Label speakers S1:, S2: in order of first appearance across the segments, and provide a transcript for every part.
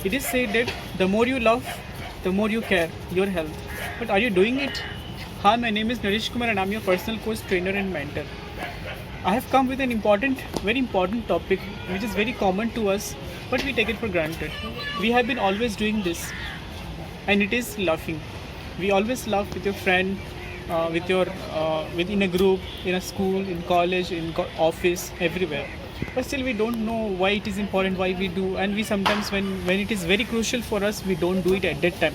S1: It is said that the more you love, the more you care your health. But are you doing it? Hi, my name is Naresh Kumar and I'm your personal coach, trainer and mentor. I have come with an important, very important topic which is very common to us, but we take it for granted. We have been always doing this, and it is laughing. We always laugh with your friend, within a group, in a school, in college, in office, everywhere. But still, we don't know why it is important, why we do, and we sometimes, when it is very crucial for us, we don't do it at that time.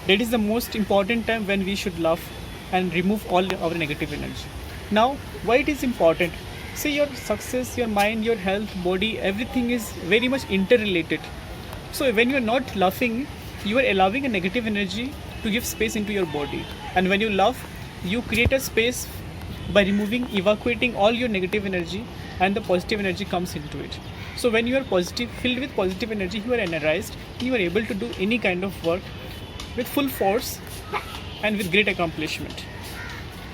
S1: That is the most important time when we should laugh and remove all our negative energy. Now, why it is important? See, your success, your mind, your health, body, everything is very much interrelated. So when you are not laughing, you are allowing a negative energy to give space into your body. And when you laugh, you create a space by removing, evacuating all your negative energy, and the positive energy comes into it. So when you are positive, filled with positive energy, you are energized, you are able to do any kind of work with full force and with great accomplishment.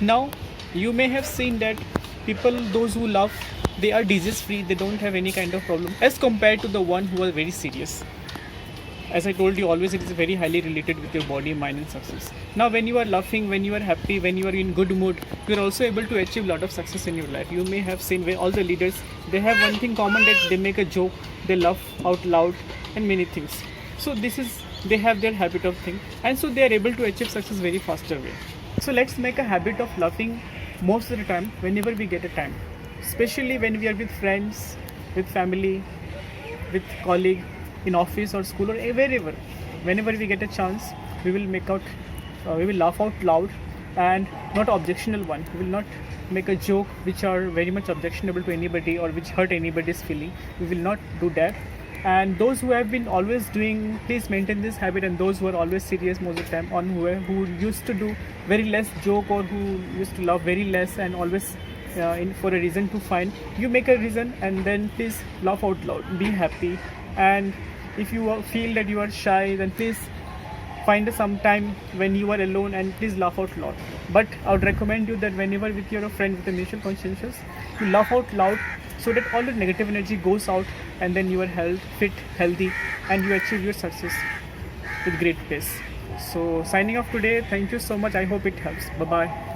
S1: Now, you may have seen that people, those who laugh, they are disease free, they don't have any kind of problem as compared to the one who are very serious. As I told you, always it is very highly related with your body, mind, and success. Now, when you are laughing, when you are happy, when you are in good mood, you are also able to achieve a lot of success in your life. You may have seen where all the leaders, they have one thing common, that they make a joke, they laugh out loud, and many things. So this is, they have their habit of thing, and so they are able to achieve success very faster way. So let's make a habit of laughing most of the time whenever we get a time, especially when we are with friends, with family, with colleague, in office or school or wherever. Whenever we get a chance, we will we will laugh out loud, and not objectionable one. We will not make a joke which are very much objectionable to anybody or which hurt anybody's feeling. We will not do that. And those who have been always doing, please maintain this habit. And those who are always serious most of the time, on who used to do very less joke, or who used to laugh very less and always for a reason to find, you make a reason and then please laugh out loud, be happy. And if you feel that you are shy, then please find some time when you are alone and please laugh out loud. But I would recommend you that whenever with your friend with a mutual conscientious, you laugh out loud, so that all the negative energy goes out, and then you are fit, healthy, and you achieve your success with great pace. So signing off today. Thank you so much. I hope it helps. Bye bye.